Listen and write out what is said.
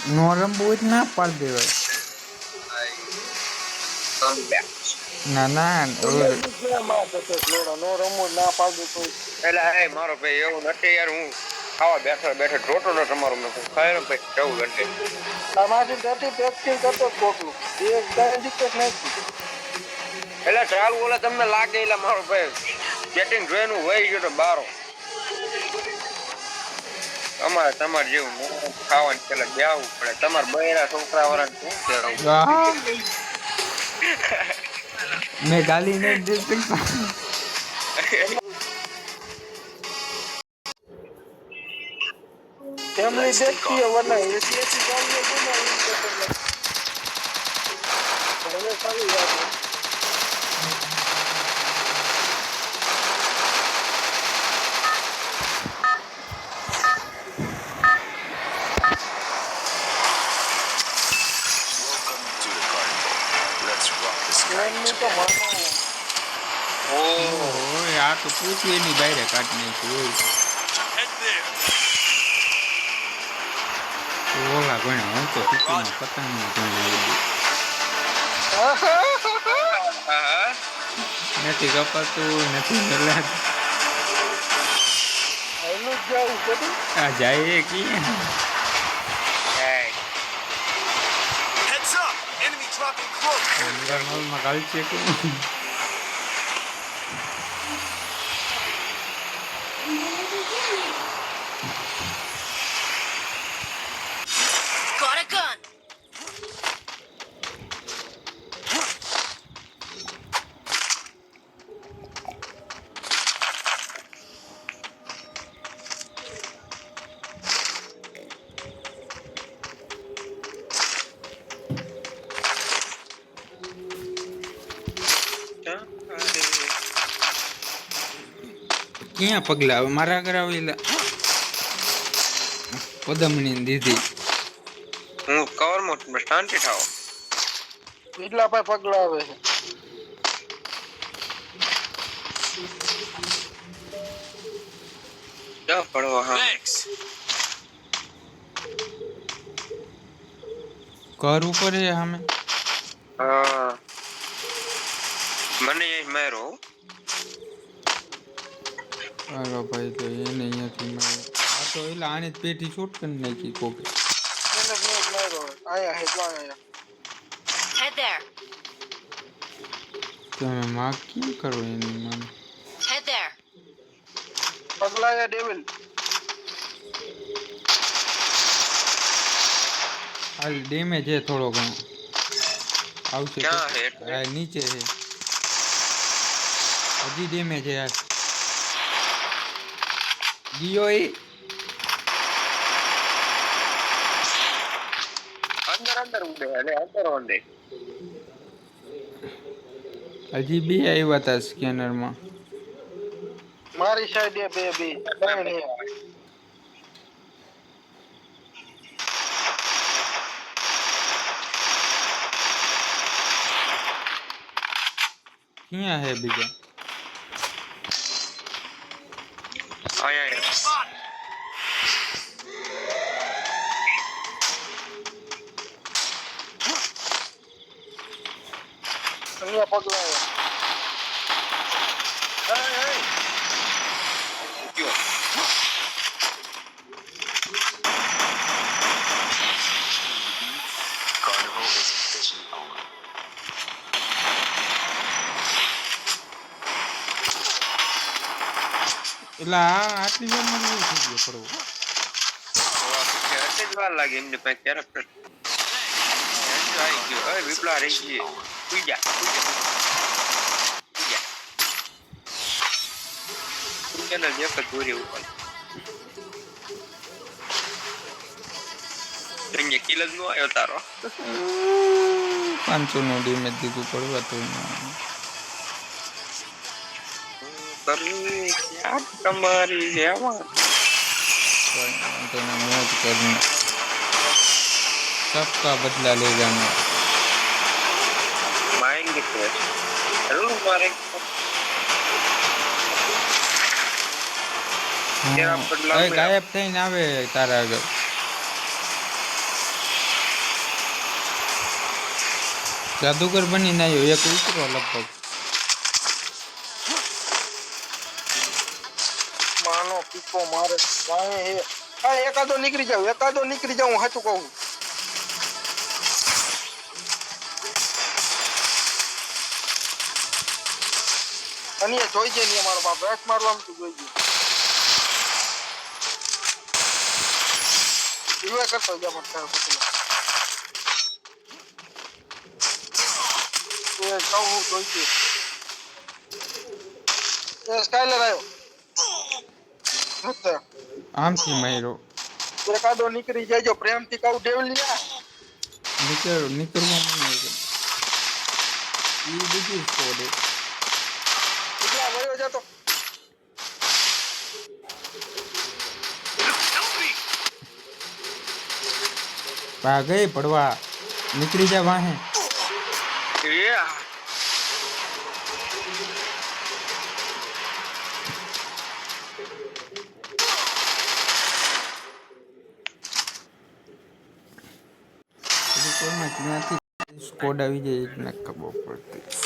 નોરમ બહુ જ ના પાડ દેવાય. ના ના નો રમો ના પાડું તો એટલે હે મારો ભાઈ એવું નથી યાર હું ખાવા બેઠો બેઠો રોટો ન તમારો મેં ખાય ને ભાઈ જવું ઘંટે તમારી ગતિ પ્રેક્ટિસ કરતો કોકનું એક ગાય દીકત નાખી એટલે ચાલુ ઓલા તમને લાગે એટલે મારો ભાઈ બેટિંગ જોઈનું વહી ગયો તો બારો તમારે જેવું ખાવાનું પેલા બેવું પડે તમારે બૈરા છોકરા વાળા શું કહેવું મેં ગાલી નહીં દે શકતા. ફેમિલી દેખતી है वरना ऐसी ऐसी गालियां दूंगा હવે સારી વાત છે એમની તો માનો ઓય આ તો પૂછ્યું એની બાયરે કાઢી નાખ્યું હોય ઓલા ગણ્યા હું તો સિટીમાં પતંગમાં ગણ્યા નથી કપાતું નથી ગલાત એનું જ જવું બધું આ જાય કે નોર્મલમાં ગાલ છે કે Got a gun. ક્યાં પગલા હવે મારા ઘરે આવેલા પદમની દીધી હું કવરમાં શાંતિ થાવ એટલા પાસે પગલા આવે છે જા પડવા હા ઘર ઉપર છે સામે હા મને એ મારો હાલો ભાઈ તો એને અહીંયાથી મારે આ તો એટલે આને જ પેટી શૂટ કરી નાખી કોકે એને જ માર્યો આયા હે જો આયા Head there. તમે માગ કેમ કરો એની મને Head there. પગલા આયા ડેવિલ હાલ ડેમેજ છે થોડો ઘણો આવશે ક્યાં હે આ નીચે છે હજી ડેમેજ છે યાર ગયો એ અંદર અંદર ઉડે અને અંદર ઉડે હજી બે આવ્યા હતા સ્કેનરમાં મારી સાઈડ બે બે ત્રણ હે ક્યાં હે બીજા આયા અહીંયા પગલા આયા કયો એટલે આટલી વારમાં એવું થઈ ગયો પડવો કેટલી વાર લાગી એમને પાસે કેરેક્ટર આવી ગયો અરે વિપલા રહી ગઈ સુઈ જા ચેનલ એક જ દોરી ઉપર અહીંયા કિલ જ નો આવ્યો તારો 500 નો ડેમેજ દીધું પડવા તો ક્યાં તમારી જેવા तो मौज करना सबका बदला ले जाना माइंड के जरूर मारे तेरा बदला गायब થઈને આવે તારા આગળ જાદુગર બનીને આવ્યો એક ઉતરો લગભગ માનો પીકો મારે કાંઈ હે હા એકાદો નીકળી જાવ હું સાચું કહું અને એ જોઈ જાય ને મારો બાપ રસ મારવાનું તું જોઈ જાય એ કરતો જા મત તારો પતલા એ કહું જોઈ જાય એ સ્કાયલર આવ્યો હતા આમથી માર્યો એકાદો નીકળી જાય જો પ્રેમથી કહું ડેવલિયા નીકળવા મને એ બીજી સ્કોડ કેટલા વયો જતો ભાગે પડવા નીકળી જા વાહે ત્યાંથી સ્કોડ આવી જાય એટલે ખબર પડતી